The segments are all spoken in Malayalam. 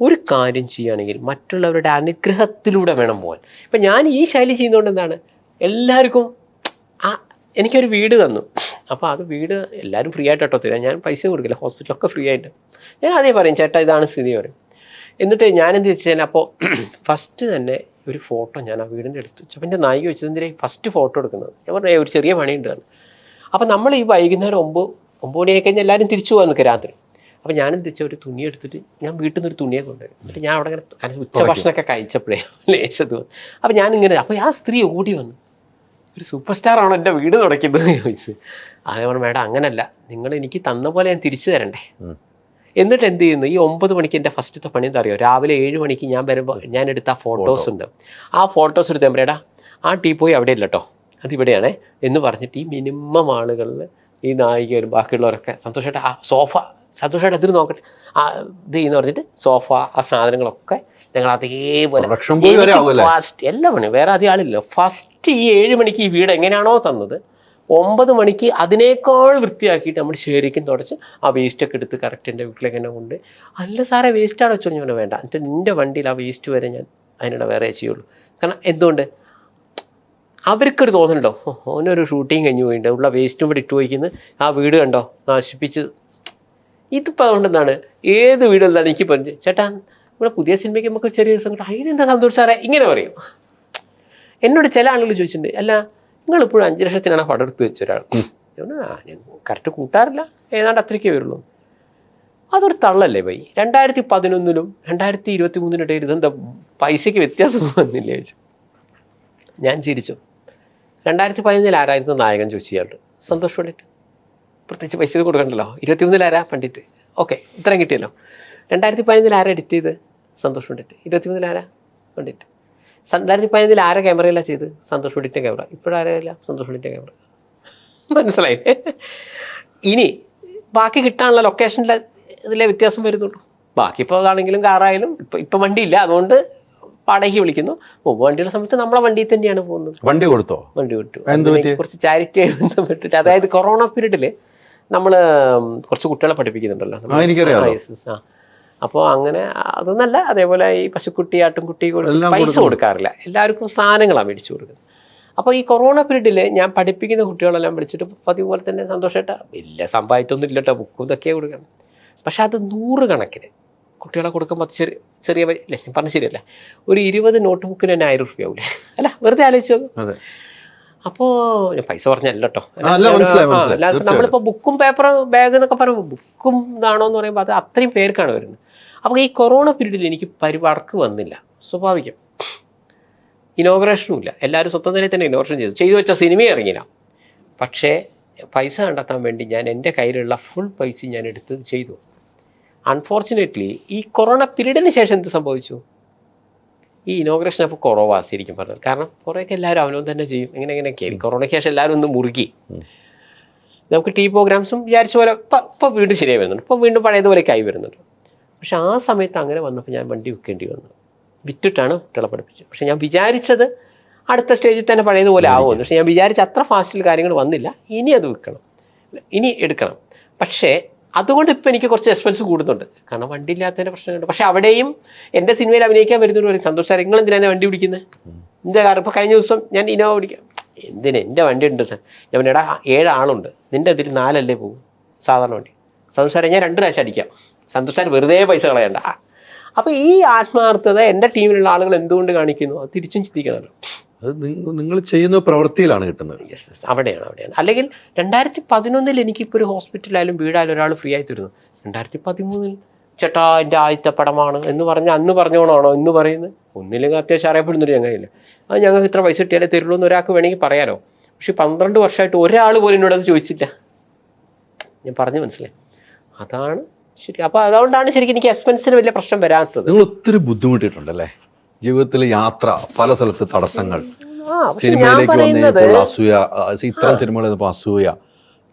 ഒരു കാര്യം ചെയ്യുകയാണെങ്കിൽ മറ്റുള്ളവരുടെ അനുഗ്രഹത്തിലൂടെ വേണം പോകാൻ. ഇപ്പം ഞാൻ ഈ ശൈലി ചെയ്യുന്നതുകൊണ്ട് എന്താണ്, എല്ലാവർക്കും എനിക്കൊരു വീട് തന്നു. അപ്പോൾ അത് വീട് എല്ലാവരും ഫ്രീ ആയിട്ട് കേട്ടോ തരാം, ഞാൻ പൈസ കൊടുക്കില്ല, ഹോസ്പിറ്റലൊക്കെ ഫ്രീ ആയിട്ട്. ഞാൻ ആദ്യം പറയും ചേട്ടാ ഇതാണ് സ്ഥിതി പറയും. എന്നിട്ട് ഞാനെന്ത് വെച്ചാൽ അപ്പോൾ ഫസ്റ്റ് തന്നെ ഒരു ഫോട്ടോ ഞാൻ ആ വീടിൻ്റെ അടുത്ത് വെച്ചു. അപ്പം എൻ്റെ നായിക വെച്ചത് എന്തിനാ ഫസ്റ്റ് ഫോട്ടോ എടുക്കുന്നത്. ഞാൻ പറഞ്ഞു ഒരു ചെറിയ പണിയുണ്ട്. അപ്പം നമ്മൾ ഈ വൈകുന്നേരം 9 മണിയായി കഴിഞ്ഞാൽ എല്ലാവരും തിരിച്ചു പോകാൻ നിൽക്കുക രാത്രി. അപ്പം ഞാനെന്ത് വെച്ചാൽ ഒരു തുണി എടുത്തിട്ട് ഞാൻ വീട്ടിൽ നിന്ന് ഒരു തുണിയെ കൊണ്ടുപോയി. എന്നിട്ട് ഞാൻ അവിടെ ഇങ്ങനെ ഉച്ചഭക്ഷണമൊക്കെ കഴിച്ചപ്പോഴേ ലേശത്ത് വന്നു. അപ്പം ഞാനിങ്ങനെ അപ്പോൾ ആ സ്ത്രീ ഓടി വന്നു, ഒരു സൂപ്പർ സ്റ്റാർ ആണോ എൻ്റെ വീട് തുടയ്ക്കുന്നത് ചോദിച്ചു. അതേ പറഞ്ഞു മേഡം അങ്ങനല്ല, നിങ്ങൾ എനിക്ക് തന്ന പോലെ ഞാൻ തിരിച്ചു തരണ്ടേ. എന്നിട്ട് എന്ത് ചെയ്യുന്നു, ഈ 9 മണിക്ക് എൻ്റെ ഫസ്റ്റത്തെ പണി എന്താ അറിയോ, രാവിലെ 7 മണിക്ക് ഞാൻ വരുമ്പോൾ ഞാൻ എടുത്ത ആ ഫോട്ടോസ് ഉണ്ട്, ആ ഫോട്ടോസ് എടുത്ത് എമ്പറേടാ ആ ടീ പോയി അവിടെ ഇല്ല കേട്ടോ, അതിവിടെയാണേ എന്ന് പറഞ്ഞിട്ട് ഈ മിനിമം ആളുകളിൽ ഈ നായികരും ബാക്കിയുള്ളവരൊക്കെ സന്തോഷമായിട്ട് ആ സോഫ സന്തോഷമായിട്ട് അതിന് നോക്കട്ടെ ഇത് എന്ന് പറഞ്ഞിട്ട് സോഫ ആ സാധനങ്ങളൊക്കെ ഞങ്ങൾ അതേപോലെ ഫസ്റ്റ് എല്ലാ പണി വേറെ അധികം ആളില്ല. ഫസ്റ്റ് ഈ 7 മണിക്ക് ഈ വീട് എങ്ങനെയാണോ തന്നത് 9 മണിക്ക് അതിനേക്കാൾ വൃത്തിയാക്കിയിട്ട് നമ്മൾ ശരിക്കും തുടച്ച് ആ വേസ്റ്റൊക്കെ എടുത്ത് കറക്റ്റ് എൻ്റെ വീട്ടിലേക്ക് തന്നെ കൊണ്ട്. അല്ല സാറേ വേസ്റ്റാണ് വെച്ചോ, ഞാൻ വേണ്ട, എന്നിട്ട് നിൻ്റെ വണ്ടിയിൽ ആ വേസ്റ്റ് വരെ ഞാൻ അതിനിടെ വേറെ ചെയ്യുള്ളൂ. കാരണം എന്തുകൊണ്ട് അവർക്കൊരു തോന്നലുണ്ടോ, ഓനൊരു ഷൂട്ടിങ് കഴിഞ്ഞ് പോയിട്ടുണ്ട്, ഉള്ള വേസ്റ്റും കൂടെ ഇട്ട് പോയിക്കുന്നത് ആ വീട് കണ്ടോ നശിപ്പിച്ച്. ഇതിപ്പോൾ അതുകൊണ്ട് എന്താണ് ഏത് വീടുള്ളതാണ് എനിക്ക് പറഞ്ഞു ചേട്ടാ ഇവിടെ പുതിയ സിനിമയ്ക്ക് നമുക്ക് ചെറിയ ദിവസം കിട്ടും, അതിനെന്താ സന്തോഷം സാറേ ഇങ്ങനെ പറയും. എന്നോട് ചില ആളുകൾ ചോദിച്ചിട്ടുണ്ട്, അല്ല നിങ്ങളിപ്പോഴും 5 ലക്ഷത്തിനാണ് പടം എടുത്ത് വെച്ച ഒരാൾ. ഞാൻ കറക്റ്റ് കൂട്ടാറില്ല, ഏതാണ്ട് അത്രയ്ക്കേ വരുള്ളൂ. അതൊരു തള്ളല്ലേ ബൈ. 2011 2023 ഇതെന്താ പൈസയ്ക്ക് വ്യത്യാസം വന്നില്ലേ ചോദിച്ചു. ഞാൻ ചിരിച്ചു. 2011 ആരായിരുന്നു നായകൻ ചോദിച്ചു ഇയാളുടെ. സന്തോഷ് പണ്ഡിറ്റ്, പ്രത്യേകിച്ച് പൈസ കൊടുക്കണ്ടല്ലോ. 21 ആരാ പണ്ഡിറ്റ്, ഓക്കെ ഇത്രയും കിട്ടിയല്ലോ. 2011 ആരാ എഡിറ്റ് ചെയ്ത്, സന്തോഷ് പണ്ഡിറ്റ്. 21 ആരാ പണ്ഡിറ്റ്. 2011 ആരാ ക്യാമറയില്ല ചെയ്ത്, സന്തോഷ് പണ്ഡിറ്റിൻ്റെ ക്യാമറ. ഇപ്പോഴാരല്ല, സന്തോഷ് പണ്ഡിറ്റിൻ്റെ ക്യാമറ. മനസ്സിലായി. ഇനി ബാക്കി കിട്ടാനുള്ള ലൊക്കേഷനിലെ ഇതിലെ വ്യത്യാസം വരുന്നുള്ളൂ. ബാക്കി ഇപ്പോൾ അതാണെങ്കിലും കാറായാലും ഇപ്പം വണ്ടിയില്ല, അതുകൊണ്ട് വാടകയ്ക്ക് വിളിക്കുന്നു. വണ്ടിയുടെ സമയത്ത് നമ്മളെ വണ്ടിയിൽ തന്നെയാണ് പോകുന്നത്. വണ്ടി കൊടുത്തു. കുറച്ച് ചാരിറ്റിയായി ബന്ധപ്പെട്ടിട്ട്, അതായത് കൊറോണ പീരീഡിൽ നമ്മൾ കുറച്ച് കുട്ടികളെ പഠിപ്പിക്കുന്നുണ്ടല്ലോ. അപ്പോൾ അങ്ങനെ അതൊന്നല്ല, അതേപോലെ ഈ പശുക്കുട്ടി ആട്ടുംകുട്ടി പൈസ കൊടുക്കാറില്ല, എല്ലാവർക്കും സാധനങ്ങളാണ് മേടിച്ചു കൊടുക്കുന്നത്. അപ്പോൾ ഈ കൊറോണ പീരീഡിൽ ഞാൻ പഠിപ്പിക്കുന്ന കുട്ടികളെല്ലാം വിളിച്ചിട്ട് പതിവ് പോലെ തന്നെ സന്തോഷമായിട്ടാ, വലിയ സമ്പാദിച്ചൊന്നും ഇല്ലട്ടോ, ബുക്കും ഇതൊക്കെയാണ് കൊടുക്കുന്നത്. പക്ഷെ അത് 100 കണക്കിന് കുട്ടികളെ കൊടുക്കുമ്പോൾ അത് ചെറിയ അല്ലേ, ഞാൻ പറഞ്ഞ ശരിയല്ല, ഒരു 20 നോട്ട് ബുക്കിന് തന്നെ 1000 രൂപ ആവില്ലേ, അല്ല വെറുതെ ആലോചിച്ചു. അപ്പോൾ ഞാൻ പൈസ പറഞ്ഞല്ലോ കേട്ടോ. നമ്മളിപ്പോൾ ബുക്കും പേപ്പറും ബാഗ് എന്നൊക്കെ പറയുമ്പോൾ ബുക്കും ഇതാണോ എന്ന് പറയുമ്പോൾ അത് അത്രയും പേർക്കാണ് വരുന്നത്. അപ്പോൾ ഈ കൊറോണ പീരീഡിൽ എനിക്ക് വർക്ക് വന്നില്ല, സ്വാഭാവികം. ഇനോഗ്രേഷനും ഇല്ല, എല്ലാവരും സ്വന്തം നിലയിൽ തന്നെ ഇനോഗ്രേഷൻ ചെയ്തു വെച്ച സിനിമയും ഇറങ്ങില്ല. പക്ഷേ പൈസ കണ്ടെത്താൻ വേണ്ടി ഞാൻ എൻ്റെ കയ്യിലുള്ള ഫുൾ പൈസ ഞാൻ എടുത്ത് ചെയ്തു. അൺഫോർച്ചുനേറ്റ്ലി ഈ കൊറോണ പീരീഡിന് ശേഷം എന്ത് സംഭവിച്ചു, ഈ ഇനോഗ്രേഷൻ അപ്പോൾ കുറവാണ് ശരിക്കും പറഞ്ഞത്. കാരണം കുറേയൊക്കെ എല്ലാവരും അവനവൻ തന്നെ ചെയ്യും, എങ്ങനെയൊക്കെ. കൊറോണയ്ക്ക് ശേഷം എല്ലാവരും ഒന്ന് മുറുകി. നമുക്ക് ടി പ്രോഗ്രാംസും വിചാരിച്ച പോലെ ഇപ്പോൾ വീണ്ടും ശരിയായി വരുന്നുണ്ട്, ഇപ്പോൾ വീണ്ടും പഴയതുപോലെയൊക്കെ ആയി വരുന്നുണ്ട്. പക്ഷെ ആ സമയത്ത് അങ്ങനെ വന്നപ്പോൾ ഞാൻ വണ്ടി വിൽക്കേണ്ടി വന്നു. വിറ്റിട്ടാണ് കുട്ടികളെ പഠിപ്പിച്ചത്. പക്ഷെ ഞാൻ വിചാരിച്ചത് അടുത്ത സ്റ്റേജിൽ തന്നെ പഴയതുപോലെ ആവുമെന്ന്. പക്ഷെ ഞാൻ വിചാരിച്ച അത്ര ഫാസ്റ്റിൽ കാര്യങ്ങൾ വന്നില്ല. ഇനി അത് വിൽക്കണം, ഇനി എടുക്കണം. പക്ഷേ അതുകൊണ്ട് ഇപ്പോൾ എനിക്ക് കുറച്ച് എക്സ്പെൻസ് കൂടുന്നുണ്ട്, കാരണം വണ്ടി ഇല്ലാത്തതിൻ്റെ പ്രശ്നമുണ്ട്. പക്ഷേ അവിടെയും എൻ്റെ സിനിമയിൽ അഭിനയിക്കാൻ വരുന്നവർ പറയും, സന്തോഷ് സാർ നിങ്ങൾ എന്തിനാണ് വണ്ടി പിടിക്കുന്നത്, എൻ്റെ കാരണം ഇപ്പോൾ കഴിഞ്ഞ ദിവസം ഞാൻ ഇനോവ പിടിക്കാം, എന്തിനാ എൻ്റെ വണ്ടി ഉണ്ട് സാർ. ഞാൻ പറഞ്ഞാൽ എടാ 7 ആളുണ്ട്, നിൻ്റെ അതിൽ 4 അല്ലേ പോകും സാധാരണ വണ്ടി. സന്തോഷ് സാറെ ഞാൻ 2 പ്രാവശ്യം അടിക്കാം, സന്തോഷ് സാർ വെറുതെ പൈസ കളയണ്ട. അപ്പോൾ ഈ ആത്മാർത്ഥത എൻ്റെ ടീമിലുള്ള ആളുകൾ എന്തുകൊണ്ട് കാണിക്കുന്നു, അത് തിരിച്ചും ചിന്തിക്കണമല്ലോ. അത് നിങ്ങൾ ചെയ്യുന്ന പ്രവൃത്തിയിലാണ് കിട്ടുന്നത്. അവിടെയാണ്. അല്ലെങ്കിൽ 2011 എനിക്കിപ്പോൾ ഒരു ഹോസ്പിറ്റലായാലും വീടായാലും ഒരാൾ ഫ്രീ ആയി തരുന്നു. 2013 ചേട്ടാ എൻ്റെ ആദ്യത്തെ പടമാണ് എന്ന് പറഞ്ഞാൽ അന്ന് പറഞ്ഞോണാണോ എന്ന് പറയുന്നത്. ഒന്നില്ലെങ്കിൽ അത്യാവശ്യം അറിയപ്പെടുന്നൊരു ചങ്ങയില്ല, അത് ഞങ്ങൾക്ക് ഇത്ര പൈസ കിട്ടിയാലേ തരുള്ളൂ എന്ന് ഒരാൾക്ക് വേണമെങ്കിൽ പറയാലോ. പക്ഷെ 12 വർഷമായിട്ട് ഒരാൾ പോലും എന്നോട് അത് ചോദിച്ചില്ല. ഞാൻ പറഞ്ഞു മനസ്സിലായി, അതാണ് ശരി. അപ്പോൾ അതുകൊണ്ടാണ് ശരിക്കും എനിക്ക് എക്സ്പെൻസിന് വലിയ പ്രശ്നം വരാത്തത്. നിങ്ങൾ ഒത്തിരി ബുദ്ധിമുട്ടിട്ടുണ്ടല്ലേ ജീവിതത്തിൽ, യാത്ര, പല സ്ഥലത്ത് തടസ്സങ്ങൾ, സിനിമയിലേക്ക് വന്നപ്പോൾ അസൂയ, ഇത്തരം സിനിമകളിൽ വന്നപ്പോൾ അസൂയ,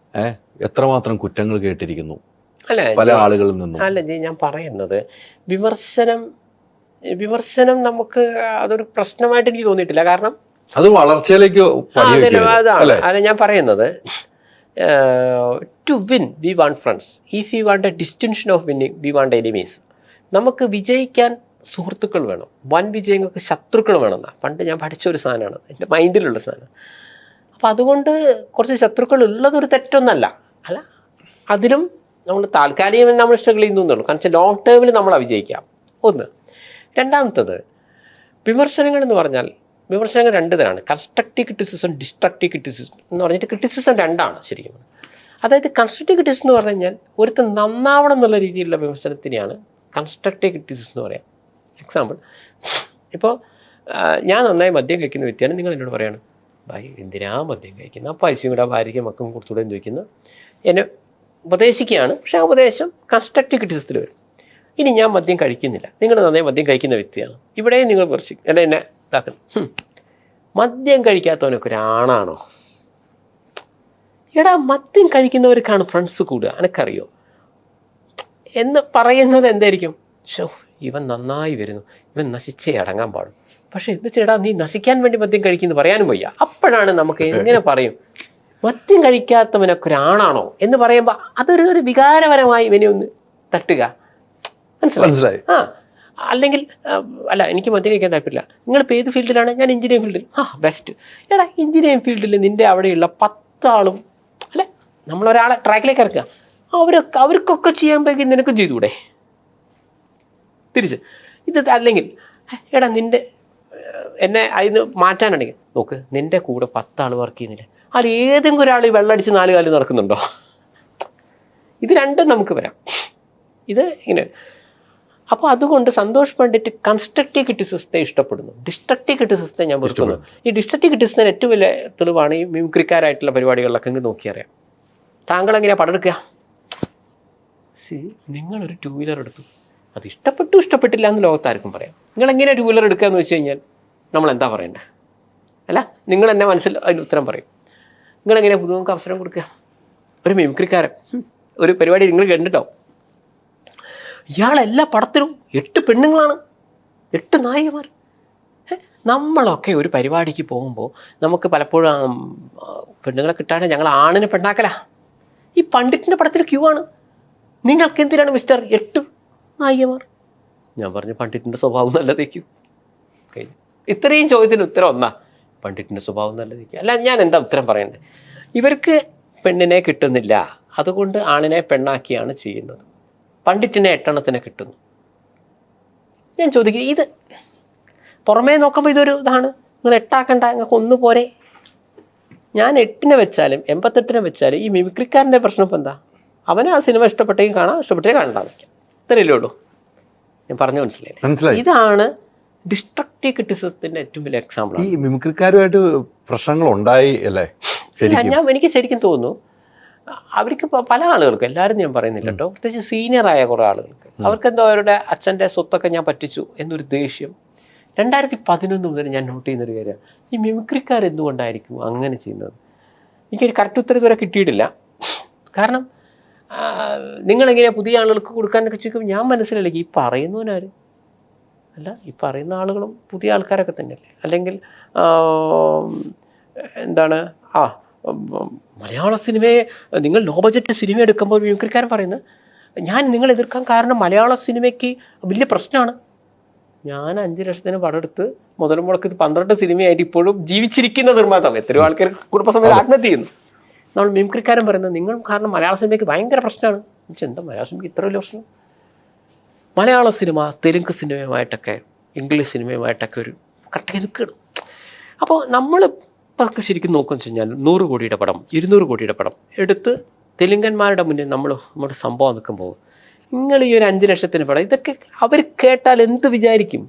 എത്രമാത്രം കുറ്റങ്ങൾ കേട്ടിരിക്കുന്നു പല ആളുകളിൽ നിന്നും. അല്ല ഞാൻ പറയുന്നത് വിമർശനം നമുക്ക് അതൊരു പ്രശ്നമായിട്ട് എനിക്ക് തോന്നിയിട്ടില്ല. കാരണം അത് വളർച്ചയിലേക്ക് അല്ല ഞാൻ പറയുന്നത്, to win we want friends, if we want a distinction of winning we want enemies. നമുക്ക് വിജയിക്കാൻ സുഹൃത്തുക്കൾ വേണം, വൻ വിജയങ്ങൾക്ക് ശത്രുക്കൾ വേണമെന്നാണ് പണ്ട് ഞാൻ പഠിച്ച ഒരു സാധനമാണ്, എൻ്റെ മൈൻഡിലുള്ള സാധനം. അപ്പം അതുകൊണ്ട് കുറച്ച് ശത്രുക്കൾ ഉള്ളതൊരു തെറ്റൊന്നല്ല, അല്ല അതിലും നമ്മൾ താൽക്കാലികം നമ്മൾ സ്ട്രഗിൾ ചെയ്യുന്നുള്ളൂ. കാരണം വെച്ചാൽ ലോങ് ടേമിൽ നമ്മൾ വിജയിക്കാം. ഒന്ന്. രണ്ടാമത്തത്, വിമർശനങ്ങൾ എന്ന് പറഞ്ഞാൽ വിമർശനങ്ങൾ രണ്ട് തരമാണ്, കൺസ്ട്രക്റ്റീവ് ക്രിറ്റിസിസം, ഡിസ്ട്രക്റ്റീവ് ക്രിറ്റിസിസം എന്ന് പറഞ്ഞിട്ട് ക്രിറ്റിസിസം രണ്ടാണ് ശരിക്കും. അതായത് കൺസ്ട്രക്റ്റീവ് ക്രിറ്റിസിസം എന്ന് പറഞ്ഞു കഴിഞ്ഞാൽ ഒരുത്തൻ നന്നാവണം എന്നുള്ള രീതിയിലുള്ള വിമർശനത്തിനെയാണ് കൺസ്ട്രക്റ്റീവ് ക്രിറ്റിസിസം എന്ന് പറയാം. എക്സാമ്പിൾ, ഇപ്പോൾ ഞാൻ നന്നായി മദ്യം കഴിക്കുന്ന വ്യക്തിയാണ്, നിങ്ങൾ എന്നോട് പറയാണ് ഭായി എന്തിനാ മദ്യം കഴിക്കുന്നത്, ആ പൈസയും കൂടെ ഭാര്യയ്ക്ക് മക്കളും കൊടുത്തൂടെ എന്ന് ചോദിക്കുന്നു, എന്നെ ഉപദേശിക്കുകയാണ്. പക്ഷേ ആ ഉപദേശം കൺസ്ട്രക്റ്റീവ് ക്രിറ്റിസിസത്തിൽ വരും. ഇനി ഞാൻ മദ്യം കഴിക്കുന്നില്ല, നിങ്ങൾ നന്നായി മദ്യം കഴിക്കുന്ന വ്യക്തിയാണ്, ഇവിടെയും നിങ്ങൾ കുറച്ച് എന്നെ ഇതാക്കുന്നു, മദ്യം കഴിക്കാത്തവനൊക്കെ ഒരാണാണോ? എടാ മദ്യം കഴിക്കുന്നവർക്കാണ് ഫ്രണ്ട്സ് കൂടുക, എനിക്കറിയോ എന്ന് പറയുന്നത് എന്തായിരിക്കും? ഷോ ഇവൻ നന്നായി വരുന്നു, ഇവൻ നശിച്ചേ അടങ്ങാൻ പാടും. പക്ഷേ എന്ത് ചേട്ടാ നീ നശിക്കാൻ വേണ്ടി മദ്യം കഴിക്കുന്നു പറയാനും വയ്യ. അപ്പോഴാണ് നമുക്ക് എങ്ങനെ പറയും മദ്യം കഴിക്കാത്തവനൊക്കെ ഒരാണാണോ എന്ന് പറയുമ്പോൾ അതൊരു വികാരപരമായി ഇവനെ ഒന്ന് തട്ടുക, മനസ്സിലായി? ആ അല്ലെങ്കിൽ അല്ല എനിക്ക് മദ്യം കഴിക്കാൻ താല്പര്യമില്ല, നിങ്ങളിപ്പോൾ ഏത് ഫീൽഡിലാണ്? ഞാൻ എഞ്ചിനീയറിംഗ് ഫീൽഡിൽ. ബെസ്റ്റ്. എടാ എഞ്ചിനീയറിംഗ് ഫീൽഡിൽ നിൻ്റെ അവിടെയുള്ള 10 ആളും അല്ലെ, നമ്മളൊരാളെ ട്രാക്കിലേക്ക് ഇറക്കുക, അവർക്കൊക്കെ ചെയ്യാൻ നിനക്കും ചെയ്തുകൂടെ? തിരിച്ച് ഇത് അല്ലെങ്കിൽ എടാ നിൻ്റെ എന്നെ അതിന് മാറ്റാനുണ്ടെങ്കിൽ നോക്ക്, നിൻ്റെ കൂടെ 10 ആൾ വർക്ക് ചെയ്യുന്നില്ല, അത് ഏതെങ്കിലും ഒരാൾ വെള്ളമടിച്ച് 4 കാലിൽ നടക്കുന്നുണ്ടോ? ഇത് രണ്ടും നമുക്ക് വരാം, ഇത് ഇങ്ങനെ. അപ്പോൾ അതുകൊണ്ട് സന്തോഷ് പണ്ഡിറ്റ് കൺസ്ട്രക്റ്റീവ് ക്രിറ്റിസിസത്തെ ഇഷ്ടപ്പെടുന്നു, ഡിസ്ട്രക്റ്റീവ് ക്രിറ്റിസിസത്തെ ഞാൻ വെറുക്കുന്നു. ഈ ഡിസ്ട്രക്റ്റീവ് ക്രിറ്റിസിസത്തിന് ഏറ്റവും വലിയ തെളിവാണ് ഈ മിമിക്രിക്കാരായിട്ടുള്ള പരിപാടികളിലൊക്കെ ഇങ്ങ് നോക്കിയറിയാം. താങ്കൾ എങ്ങനെയാണ് പടെടുക്കുക? നിങ്ങളൊരു 2 വീലർ എടുത്തു, അത് ഇഷ്ടപ്പെട്ടില്ല എന്ന് ലോകത്താർക്കും പറയാം. നിങ്ങളെങ്ങനെയാണ് 2 വീലർ എടുക്കുക എന്ന് വെച്ച് കഴിഞ്ഞാൽ നമ്മൾ എന്താ പറയേണ്ടത്? അല്ല നിങ്ങൾ എന്നെ മനസ്സിൽ അതിന് ഉത്തരം പറയും. നിങ്ങളെങ്ങനെയാണ് പുതുമുഖർക്ക് അവസരം കൊടുക്കുക? ഒരു മിമിക്രിക്കാരൻ ഒരു പരിപാടി നിങ്ങൾ കണ്ടിട്ടോ, ഇയാളെല്ലാ പടത്തിലും 8 പെണ്ണുങ്ങളാണ്, 8 നായികമാർ. നമ്മളൊക്കെ ഒരു പരിപാടിക്ക് പോകുമ്പോൾ നമുക്ക് പലപ്പോഴും പെണ്ണുങ്ങളെ കിട്ടാണ്ട് ഞങ്ങൾ ആണിനെ പെണ്ണാക്കല. ഈ പണ്ഡിറ്റിൻ്റെ പടത്തിൽ ക്യൂ ആണ്. നിങ്ങൾക്ക് എന്തിനാണ് മിസ്റ്റർ 8 നായികമാർ? ഞാൻ പറഞ്ഞു പണ്ഡിറ്റിൻ്റെ സ്വഭാവം നല്ലതേക്കും. കഴിഞ്ഞു. ഇത്രയും ചോദ്യത്തിന് ഉത്തരം ഒന്നാ, പണ്ഡിറ്റിൻ്റെ സ്വഭാവം നല്ലതേക്കും. അല്ല ഞാൻ എന്താ ഉത്തരം പറയേണ്ടത്? ഇവർക്ക് പെണ്ണിനെ കിട്ടുന്നില്ല, അതുകൊണ്ട് ആണിനെ പെണ്ണാക്കിയാണ് ചെയ്യുന്നത്. പണ്ഡിറ്റിനെ 8 എണ്ണത്തിനെ കിട്ടുന്നു. ഞാൻ ചോദിക്കുക, ഇത് പുറമേ നോക്കുമ്പോൾ ഇതൊരു ഇതാണ്, നിങ്ങൾ 8 ആക്കണ്ട, നിങ്ങൾക്ക് 1 പോരെ. ഞാൻ 8 വെച്ചാലും 88 വെച്ചാലും ഈ മിമിക്രിക്കാരൻ്റെ പ്രശ്നം ഇപ്പം എന്താ? അവന് ആ സിനിമ ഇഷ്ടപ്പെട്ടെങ്കിൽ കാണാം, ഇഷ്ടപ്പെട്ടേ കാണണ്ടാന്ന് വയ്ക്കാം, ഇത്രയല്ലേ ഉള്ളൂ. ഞാൻ പറഞ്ഞു മനസ്സിലായി? ഇതാണ് ഡിസ്ട്രക്റ്റീവ് ക്രിറ്റിസിസത്തിന്റെ ഏറ്റവും വലിയ എക്സാമ്പിൾ. ഈ മിമിക്രിക്കാരുമായിട്ട് പ്രശ്നങ്ങൾ ഉണ്ടായി അല്ലേ? എനിക്ക് ശരിക്കും തോന്നുന്നു അവർക്ക് പല ആളുകൾക്കും, എല്ലാവരും ഞാൻ പറയുന്നില്ല കേട്ടോ, പ്രത്യേകിച്ച് സീനിയറായ കുറേ ആളുകൾക്ക് അവർക്കെന്തോ അവരുടെ അച്ഛൻ്റെ സ്വത്തൊക്കെ ഞാൻ പറ്റിച്ചു എന്നൊരു ദേഷ്യം 2011 മുതൽ ഞാൻ നോട്ട് ചെയ്യുന്നൊരു കാര്യമാണ്. ഈ മിമിക്രിക്കാർ എന്തുകൊണ്ടായിരിക്കും അങ്ങനെ ചെയ്യുന്നത്? എനിക്കൊരു കറക്റ്റ് ഉത്തരം ഇതുവരെ കിട്ടിയിട്ടില്ല. കാരണം നിങ്ങളെങ്ങനെയാണ് പുതിയ ആളുകൾക്ക് കൊടുക്കാനൊക്കെ ചോദിക്കുമ്പോൾ ഞാൻ മനസ്സിലല്ലേ ഈ പറയുന്നവനാര്? അല്ല, ഈ പറയുന്ന ആളുകളും പുതിയ ആൾക്കാരൊക്കെ തന്നെയല്ലേ? അല്ലെങ്കിൽ എന്താണ് മലയാള സിനിമയെ നിങ്ങൾ ലോ ബഡ്ജറ്റ് സിനിമ എടുക്കുമ്പോൾ മിമിക്രിക്കാരൻ പറയുന്നത് ഞാൻ നിങ്ങൾ എതിർക്കാൻ കാരണം മലയാള സിനിമയ്ക്ക് വലിയ പ്രശ്നമാണ്. ഞാൻ 5 ലക്ഷത്തിന് പടെടുത്ത് മുതൽ മുടക്ക് 12 സിനിമയായിട്ട് ഇപ്പോഴും ജീവിച്ചിരിക്കുന്ന നിർമ്മാതാവ് എത്രയോ ആൾക്കാർ കുടുംബസമേതം ആത്മഹത്യ ചെയ്യുന്നു. നമ്മൾ മിമിക്രിക്കാരൻ പറയുന്നത് നിങ്ങൾ കാരണം മലയാള സിനിമയ്ക്ക് ഭയങ്കര പ്രശ്നമാണ്. എന്താ മലയാള സിനിമയ്ക്ക് ഇത്ര വലിയ പ്രശ്നം? മലയാള സിനിമ തെലുങ്ക് സിനിമയുമായിട്ടൊക്കെ ഇംഗ്ലീഷ് സിനിമയുമായിട്ടൊക്കെ ഒരു കട്ടയെടുക്കണം. അപ്പോൾ നമ്മൾ ഇപ്പൊക്കെ ശരിക്കും നോക്കുകയെന്ന് വെച്ച് കഴിഞ്ഞാൽ 100 കോടിയുടെ പടം 200 കോടിയുടെ പടം എടുത്ത് തെലുങ്കന്മാരുടെ മുന്നിൽ നമ്മുടെ സംഭവം നിൽക്കുമ്പോൾ നിങ്ങൾ ഈ ഒരു 5 ലക്ഷത്തിന് പടം, ഇതൊക്കെ അവർ കേട്ടാൽ എന്ത് വിചാരിക്കും?